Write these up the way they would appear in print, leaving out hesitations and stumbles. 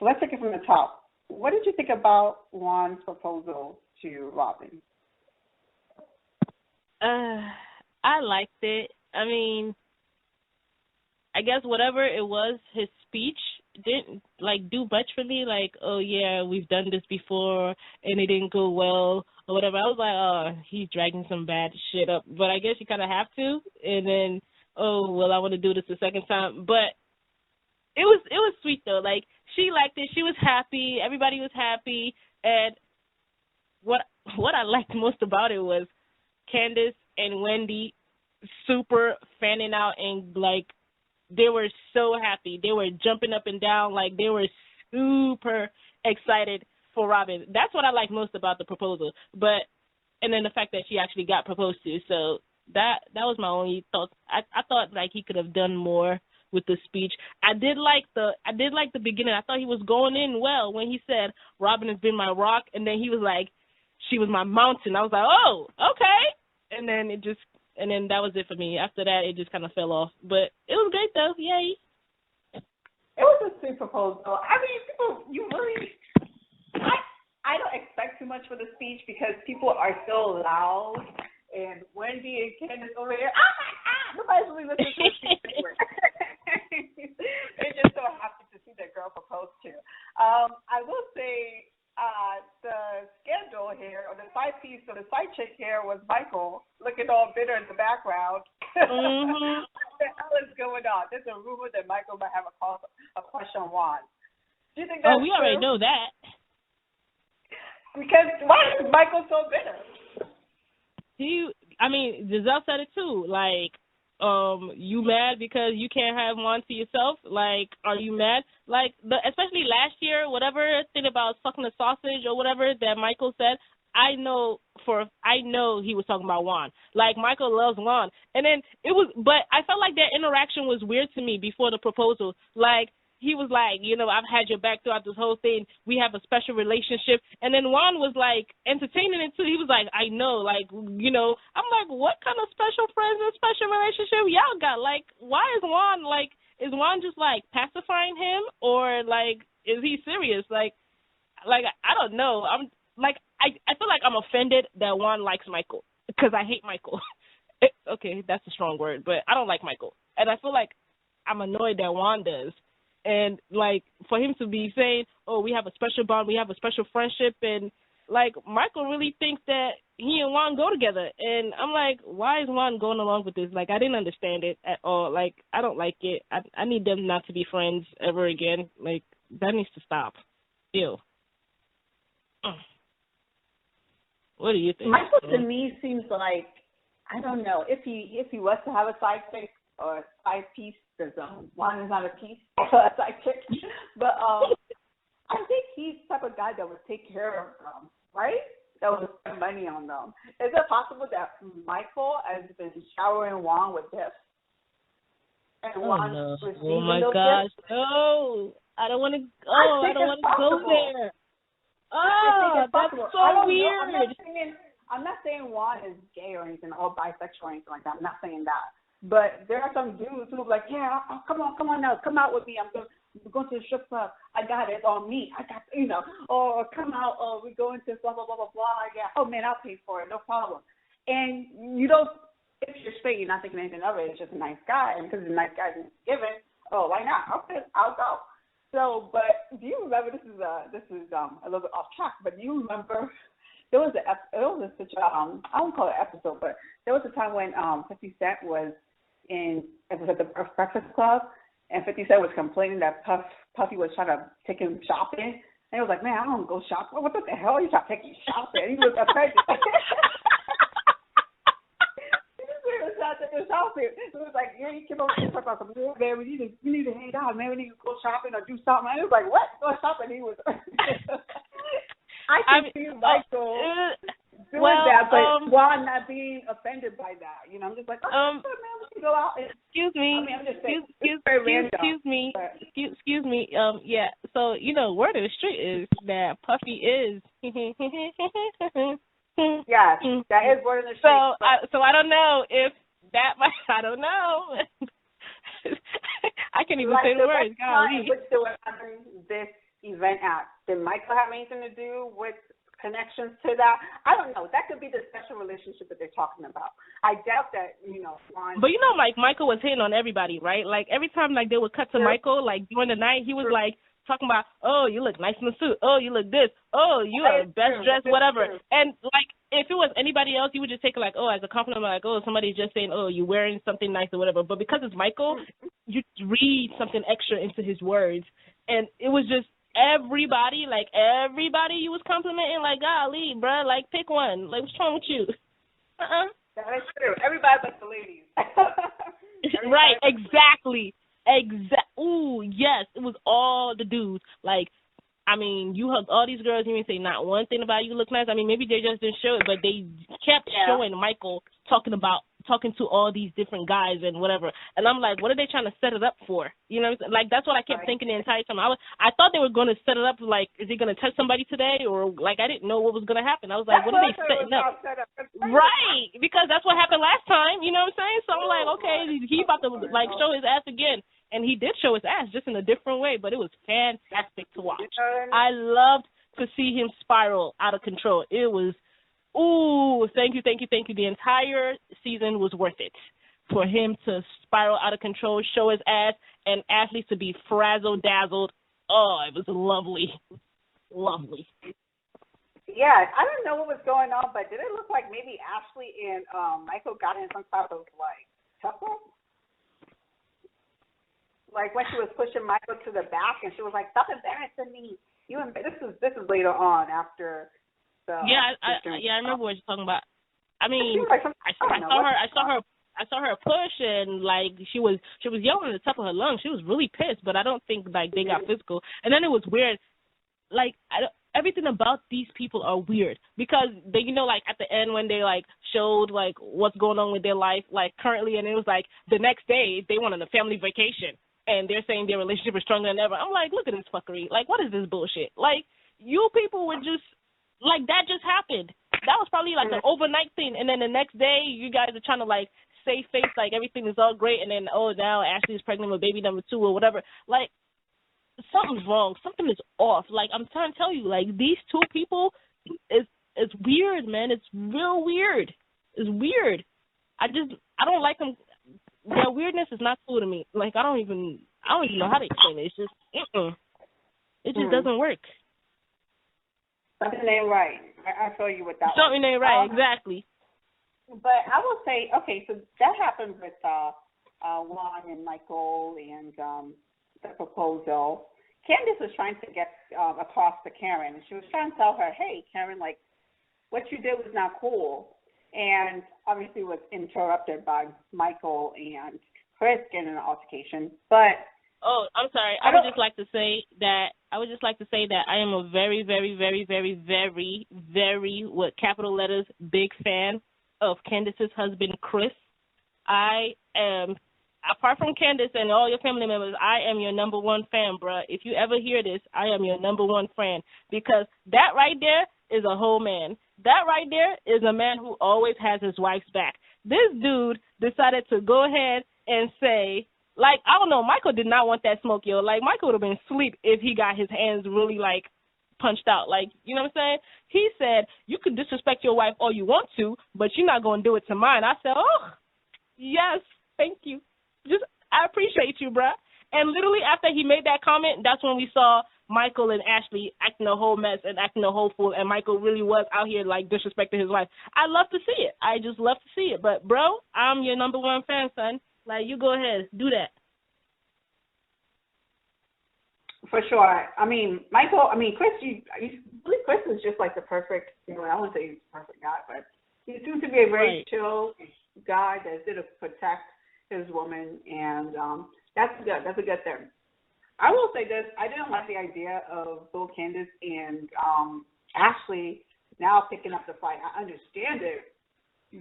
let's take it from the top. What did you think about Juan's proposal to Robin? I liked it. I mean, I guess whatever it was, his speech didn't do much for me. Like, oh yeah, we've done this before and it didn't go well or whatever. I was like, oh, he's dragging some bad shit up. But I guess you kind of have to. And then, oh well, I want to do this the second time. But it was sweet though. Like, she liked it. She was happy. Everybody was happy. And what I liked most about it was Candace and Wendy super fanning out, and they were so happy. They were jumping up and down, they were super excited for Robin. That's what I like most about the proposal. And then the fact that she actually got proposed to. So that was my only thought. I thought he could have done more with the speech. I did like the beginning. I thought he was going in well when he said Robin has been my rock, and then he was like, she was my mountain. I was like, oh, okay. And then that was it for me. After that, it just kind of fell off. But it was great, though. Yay. It was a sweet proposal. I mean, I don't expect too much for the speech because people are so loud. And Wendy and Candace over here, nobody's really listening to the speech anyway. They're just so happy to see that girl propose to. I will say, the scandal here, or the side piece, or the side chick here was Michael looking all bitter in the background. Mm-hmm. What the hell is going on? There's a rumor that Michael might have a crush on Juan. Do you think that's we already know that. Because why is Michael so bitter? Giselle said it too. You mad because you can't have Juan to yourself? Are you mad? Especially last year, whatever thing about sucking the sausage or whatever that Michael said, I know he was talking about Juan. Michael loves Juan. And then but I felt like that interaction was weird to me before the proposal. He was like, I've had your back throughout this whole thing. We have a special relationship. And then Juan was entertaining it too. He was like, I know, I'm like, what kind of special friends and special relationship y'all got? Why is Juan just pacifying him, or is he serious? I don't know. I feel like I'm offended that Juan likes Michael because I hate Michael. Okay, that's a strong word, but I don't like Michael. And I feel like I'm annoyed that Juan does. And, for him to be saying, oh, we have a special bond, we have a special friendship, and, Michael really thinks that he and Juan go together. And I'm like, why is Juan going along with this? I didn't understand it at all. I don't like it. I need them not to be friends ever again. That needs to stop. Ew. What do you think? Michael, to me, seems like, I don't know, if he was to have a side chick or a side piece, because Juan is not a piece, a side chick, but I think he's the type of guy that would take care of them, right? That would spend money on them. Is it possible that Michael has been showering Juan with gifts? And Juan receiving oh my those gosh, gifts? no! I don't want to. I don't want to go there. Oh, that's so weird. I'm not saying Juan is gay or anything, or bisexual or anything like that. I'm not saying that. But there are some dudes who are like, yeah, come on now, come out with me. We're going to the strip club. I got it on me. I got, or come out, or we're going to blah, blah, blah, blah, blah. Yeah. Oh, man, I'll pay for it. No problem. And if you're straight, you're not thinking anything of it. It's just a nice guy. And because he's a nice guy and it's given, oh, why not? Okay, I'll go. So, but do you remember, this is a little bit off track, but do you remember there was I won't call it an episode, but there was a time when 50 Cent was it was at the Breakfast Club, and 50 Cent was complaining that Puffy was trying to take him shopping, and he was like, man, I don't go shopping. What the hell are you trying to take you shopping? He was offended. It was like, yeah, he came over and talked about something. Man, we need to hang out, man. We need to go shopping or do something. And it was like, what? Go shopping? He was. I can see Michael doing that, but Juan not being offended by that. I'm just like, man, we can go out. Excuse me. I'm just saying, excuse me. Yeah. So word of the street is that Puffy is. Yes, that is word of the street. So I don't know if that might. I don't know. I can't even say the words. Which this event at. Did Michael have anything to do with connections to that? I don't know. That could be the special relationship that they're talking about. I doubt that, Juan. But like Michael was hitting on everybody, right? Like every time like they would cut to Michael, like during the night, he was like talking about, oh, you look nice in the suit. Oh, you look this. Oh, you are best dressed, whatever. And like if it was anybody else, you would just take it like, oh, as a compliment, like, oh, somebody's just saying, oh, you wearing something nice or whatever. But because it's Michael, you read something extra into his words, and it was just everybody you was complimenting, like, golly, bruh, like, pick one. Like, what's wrong with you? That is true. Everybody but the ladies. Right, exactly. Ooh, yes, it was all the dudes. Like, I mean, you hugged all these girls, you didn't say not one thing about you look nice. I mean, maybe they just didn't show it, but they kept showing Michael talking to all these different guys and whatever. And I'm like, what are they trying to set it up for? You know what I'm saying? Like, that's what I kept thinking the entire time. I thought they were going to set it up like, is he going to touch somebody today? Or, like, I didn't know what was going to happen. I was like, what are they setting up? Right, because that's what happened last time. You know what I'm saying? So I'm like, okay, he about to, like, show his ass again. And he did show his ass, just in a different way, but it was fantastic to watch. I loved to see him spiral out of control. It was, thank you. The entire season was worth it for him to spiral out of control, show his ass, and athletes to be frazzle-dazzled. Oh, it was lovely. Lovely. Yeah, I don't know what was going on, but did it look like maybe Ashley and Michael got in some type of, like, tussle? Like when she was pushing Michael to the back, and she was like, "Stop embarrassing me." This is later on after the. I remember what you're talking about. I mean, I saw her push, and like she was yelling at the top of her lungs. She was really pissed, but I don't think like they got physical. And then it was weird. Like everything about these people are weird because they, like at the end when they like showed like what's going on with their life like currently, and it was like the next day they went on a family vacation. And they're saying their relationship is stronger than ever. I'm like, look at this fuckery. Like, what is this bullshit? Like, you people would just, like, that just happened. That was probably, like, an overnight thing. And then the next day, you guys are trying to, like, save face, like, everything is all great. And then, oh, now Ashley's pregnant with baby number 2 or whatever. Like, something's wrong. Something is off. Like, I'm trying to tell you, like, these two people, it's weird, man. It's real weird. It's weird. I don't like them. Their weirdness is not cool to me. Like I don't even know how to explain it. It's just it just doesn't work. Something ain't right. I feel you with that. Something ain't right, exactly. But I will say, okay, so that happened with Juan and Michael and the proposal. Candace was trying to get across to Karen, and she was trying to tell her, hey, Karen, like what you did was not cool. And obviously was interrupted by Michael and Chris getting an altercation. But I'm sorry. I would just like to say that I am a very, very, very, very, very, very, with capital letters, big fan of Candace's husband, Chris. I am, apart from Candace and all your family members, I am your number one fan, bruh. If you ever hear this, I am your number one fan because that right there is a whole man. That right there is a man who always has his wife's back. This dude decided to go ahead and say, like, I don't know, Michael did not want that smoke, yo. Like, Michael would have been asleep if he got his hands really, like, punched out. Like, you know what I'm saying? He said, you can disrespect your wife all you want to, but you're not going to do it to mine. I said, oh, yes, thank you. I appreciate you, bruh. And literally after he made that comment, that's when we saw Michael and Ashley acting a whole mess and acting a whole fool, and Michael really was out here, like, disrespecting his wife. I love to see it. I just love to see it. But, bro, I'm your number one fan, son. Like, you go ahead. Do that. For sure. I mean, Chris, Chris is just, like, the perfect, I wouldn't say he's the perfect guy, but he seems to be a very chill guy that's there to protect his woman, and that's good. That's a good thing. I will say this. I didn't like the idea of Bill Candace and Ashley now picking up the fight. I understand it,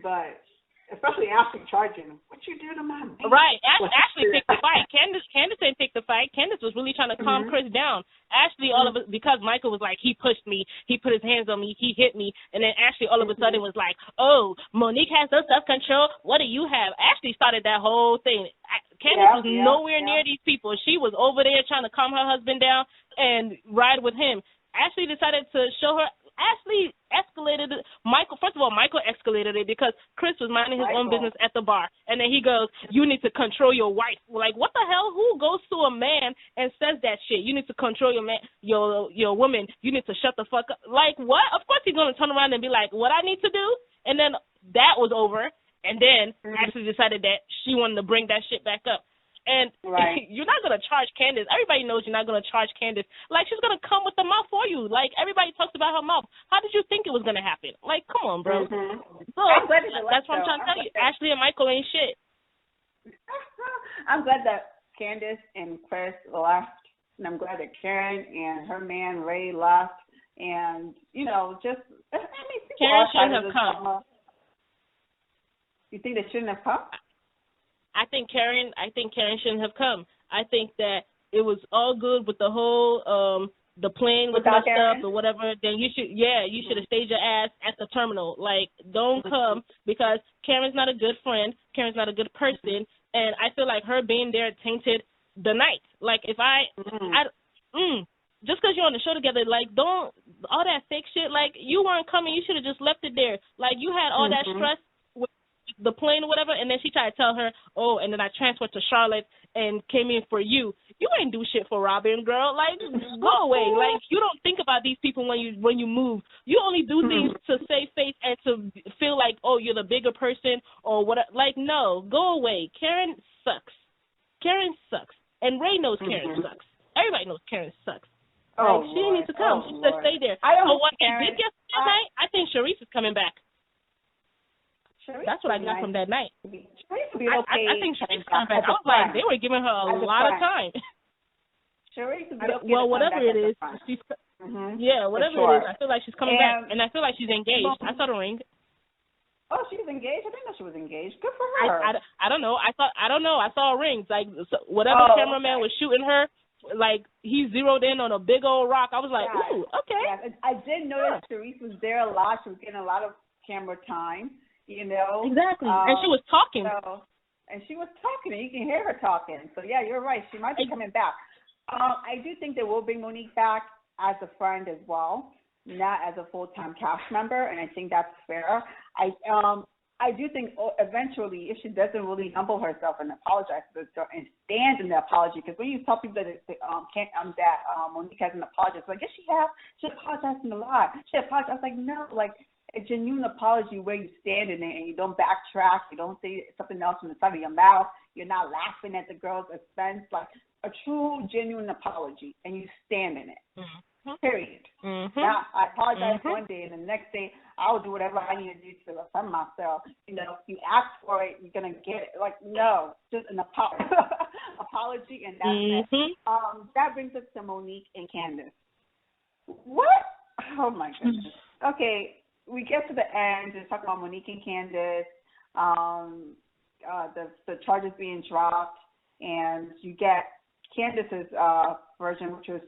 but Especially Ashley charging him. What you do to my baby? Right. Ashley picked the fight. Candace didn't pick the fight. Candace was really trying to calm Chris down. Ashley, all of it, because Michael was like, he pushed me, he put his hands on me, he hit me, and then Ashley all of a sudden was like, oh, Monique has no self-control. What do you have? Ashley started that whole thing. Candace was nowhere near these people. She was over there trying to calm her husband down and ride with him. Ashley decided to show her. Ashley escalated it. First of all, Michael escalated it because Chris was minding his own business at the bar. And then he goes, you need to control your wife. Like, what the hell? Who goes to a man and says that shit? You need to control your man, your woman. You need to shut the fuck up. Like, what? Of course he's going to turn around and be like, what I need to do? And then that was over. And then Ashley decided that she wanted to bring that shit back up. And you're not going to charge Candace. Everybody knows you're not going to charge Candace. Like, she's going to come with the mouth for you. Like, everybody talks about her mouth. How did you think it was going to happen? Like, come on, bro. So, that's what I'm trying to tell you. Ashley and Michael ain't shit. I'm glad that Candace and Chris left. And I'm glad that Karen and her man, Ray, left. And, you know, just, I mean, Karen shouldn't have come. You think they shouldn't have come? I think Karen shouldn't have come. I think that it was all good with the whole the plane was messed up or whatever. Then you should have stayed your ass at the terminal. Like, don't come, because Karen's not a good friend. Karen's not a good person, and I feel like her being there tainted the night. Like, if just because you're on the show together, like, don't all that fake shit. Like, you weren't coming. You should have just left it there. Like, you had all that stress the plane or whatever, and then she tried to tell her, oh, and then I transferred to Charlotte and came in for you. You ain't do shit for Robin, girl. Like, go away. Like, you don't think about these people when you move. You only do things to save face and to feel like, oh, you're the bigger person or what. Like, no, go away. Karen sucks. Karen sucks. And Ray knows Karen sucks. Everybody knows Karen sucks. Like, she didn't need to come. She should stay there. So what they did yesterday night, I think Sharice is coming back. That's what I got from that night. I think Sharice coming back. I was like, they were giving her a lot of time. Well, whatever it is, she's whatever it is, I feel like she's coming back, and I feel like she's engaged. I saw the ring. Oh, she's engaged? I didn't know she was engaged. Good for her. I don't know. I saw rings. Like, whatever cameraman was shooting her, like, he zeroed in on a big old rock. I was like, ooh, okay. Yeah. I did notice Sharice was there a lot. She was getting a lot of camera time. You know? Exactly. And she was talking. And you can hear her talking. So, yeah, you're right. She might be coming back. I do think they will bring Monique back as a friend as well, not as a full-time cast member, and I think that's fair. I do think eventually, if she doesn't really humble herself and apologize to the and stand in the apology, because when you tell people that Monique hasn't apologized, like, yes, she has. She apologized a lot. She apologized. Like, no, like, a genuine apology where you stand in it and you don't backtrack, you don't say something else from the side of your mouth, you're not laughing at the girl's expense, like a true, genuine apology, and you stand in it. Period. Now, I apologize one day, and the next day I'll do whatever I need to do to defend myself. You know, if you ask for it, you're going to get it. Like, no, just an apology, and that's it. That brings us to Monique and Candace. What? Oh, my goodness. Okay. We get to the end and talk about Monique and Candace, the charges being dropped, and you get Candace's version, which was,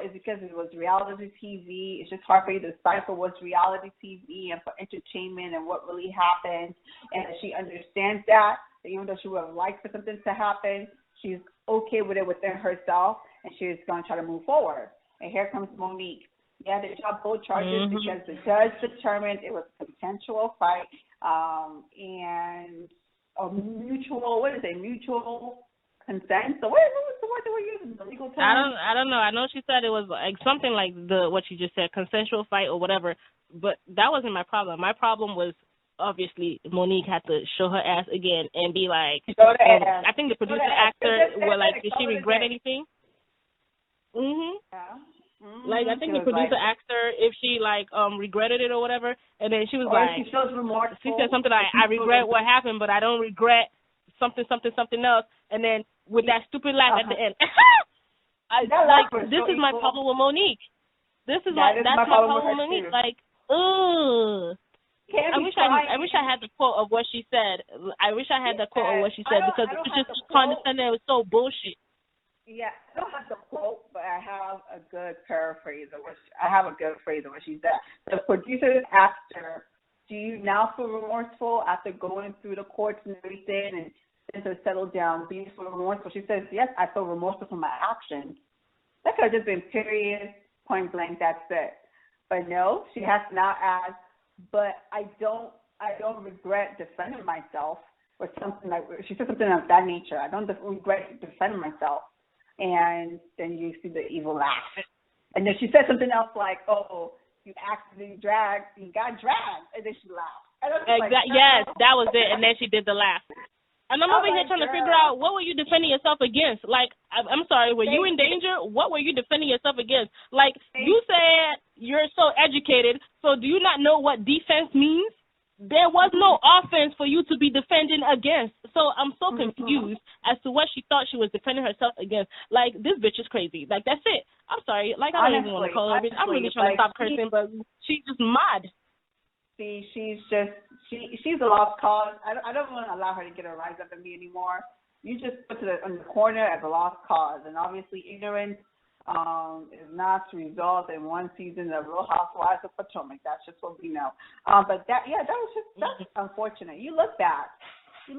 it's because it was reality TV. It's just hard for you to decipher what's reality TV and for entertainment and what really happened. And she understands that even though she would have liked for something to happen, she's okay with it within herself, and she's going to try to move forward. And here comes Monique. Yeah, they dropped both charges because the judge determined it was a consensual fight and a mutual consent. So what was the word they were using? The legal term? I don't know. I know she said it was like something like what you just said, consensual fight or whatever. But that wasn't my problem. My problem was obviously Monique had to show her ass again and be like, I think the producer actor were like, did she regret anything? Yeah. Like, I think the producer asked her if she, like, regretted it or whatever, and then she was like, she shows remorse. She said something like, I regret what happened, but I don't regret something else, and then with that stupid laugh at the end. This is my problem with Monique. That's my problem with Monique. Like, ugh. I wish I had the quote of what she said. I wish I had the quote of what she said because it was just condescending. It was so bullshit. Yeah, I don't have the quote, but I have a good paraphrase of what she said. The producers asked her, "Do you now feel remorseful after going through the courts and everything, and to settle down? Do you feel remorseful?" She says, "Yes, I feel remorseful for my actions." That could have just been period, point blank. That's it. But no, she has to now add, "But I don't regret defending myself," or something like, she said something of that nature. "I don't regret defending myself." And then you see the evil laugh. And then she said something else like, "Oh, you accidentally you got dragged," and then she laughed. Exactly. Yes, that was it. And then she did the laugh. And I'm over here trying to figure out, what were you defending yourself against? Like, I'm sorry, were you in danger? What were you defending yourself against? Like, you said you're so educated, so do you not know what defense means? There was no offense for you to be defending against. So I'm so confused as to what she thought she was defending herself against. Like, this bitch is crazy. Like, that's it. I'm sorry. Like, I don't even want to call her a bitch. I'm really trying to stop cursing, but she's just mad. See, she's a lost cause. I don't want to allow her to get a rise up at me anymore. You just put it in the corner as a lost cause, and obviously ignorance is not to result in one season of Real Housewives of Potomac. That's just what we know. But that's unfortunate. You look bad. And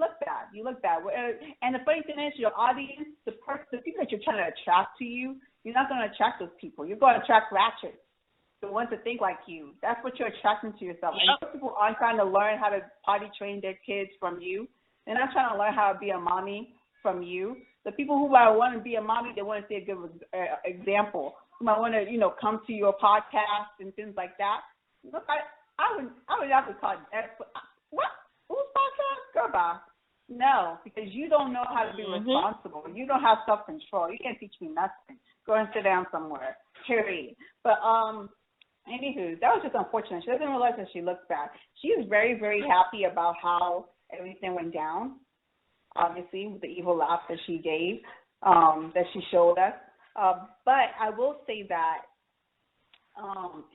the funny thing is, your audience, the people that you're trying to attract to you, you're not going to attract those people. You're going to attract ratchets. The ones that think like you. That's what you're attracting to yourself. And those people aren't trying to learn how to potty train their kids from you. They're not trying to learn how to be a mommy from you. The people who might want to be a mommy, they want to see a good example. Who might want to, come to your podcast and things like that. Look, I would have to call it. What? Whose podcast? Girl, bye. No, because you don't know how to be responsible. You don't have self-control. You can't teach me nothing. Go and sit down somewhere. Period. But anywho, that was just unfortunate. She doesn't realize that she looks bad. She is very, very happy about how everything went down, obviously, with the evil laugh that she gave, that she showed us. But I will say that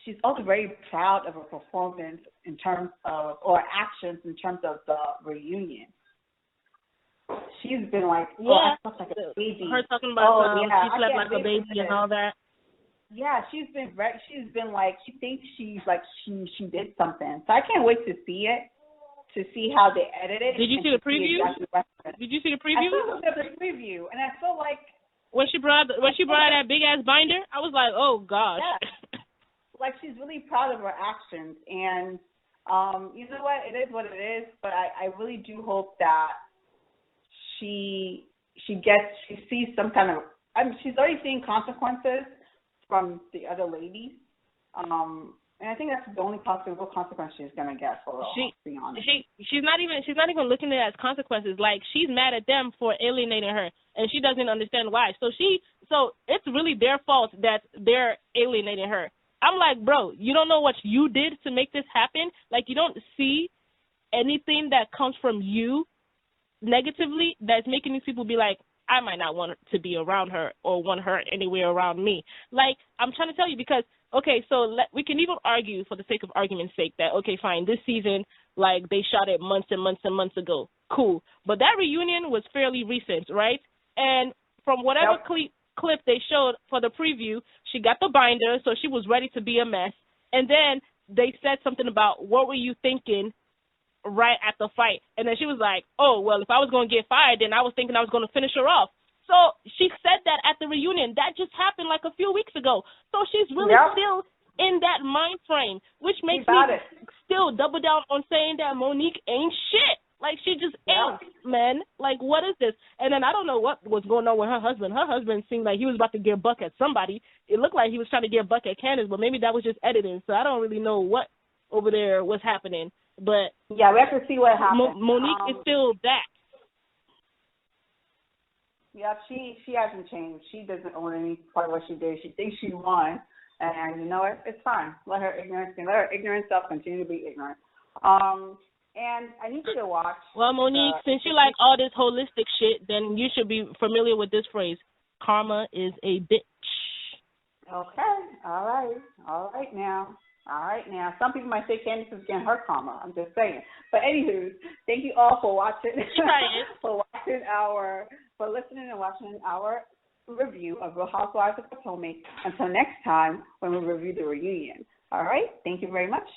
she's also very proud of her performance in terms of, or actions in terms of the reunion. She's been like, I felt like a baby. Her talking about she slept like a baby and all that. Yeah, she's been like, she thinks she did something. So I can't wait to see it, to see how they edit it. Did you see the preview? Did you see the preview? I saw the preview, and I feel like when she brought that big ass binder, I was like, oh gosh. Yeah. Like, she's really proud of her actions, and you know what? It is what it is. But I really do hope that she sees some kind of. She's already seeing consequences from the other ladies, and I think that's the only possible consequence she's gonna get for her. To be honest, she's not even looking at it as consequences. Like, she's mad at them for alienating her, and she doesn't understand why. So it's really their fault that they're alienating her. I'm like, bro, you don't know what you did to make this happen. Like, you don't see anything that comes from you negatively that's making these people be like, I might not want to be around her or want her anywhere around me. Like, I'm trying to tell you because, okay, so we can even argue for the sake of argument's sake that, okay, fine, this season, like, they shot it months and months and months ago. Cool. But that reunion was fairly recent, right? And from whatever clip they showed for the preview, she got the binder, so she was ready to be a mess. And then they said something about, what were you thinking right at the fight? And then she was like, oh, well, if I was going to get fired, then I was thinking I was going to finish her off. So she said that at the reunion. That just happened like a few weeks ago. So she's really still in that mind frame, which makes me still double down on saying that Monique ain't shit. Like, she just ain't, man. Like, what is this? And then I don't know what was going on with her husband. Her husband seemed like he was about to get buck at somebody. It looked like he was trying to get buck at Candace, but maybe that was just editing. So I don't really know what over there was happening. But yeah, we have to see what happens. Monique is still back. Yeah, she hasn't changed. She doesn't own any part of what she did. She thinks she won, and you know what? It's fine. Let her ignorant self continue to be ignorant. And I need you to watch. Well, Monique, since you like all this holistic shit, then you should be familiar with this phrase: karma is a bitch. Okay. All right now. All right, now some people might say Candace is getting her karma. I'm just saying. But anywho, thank you all for watching, for listening and watching our review of Real Housewives of Potomac. Until next time, when we review the reunion. All right, thank you very much.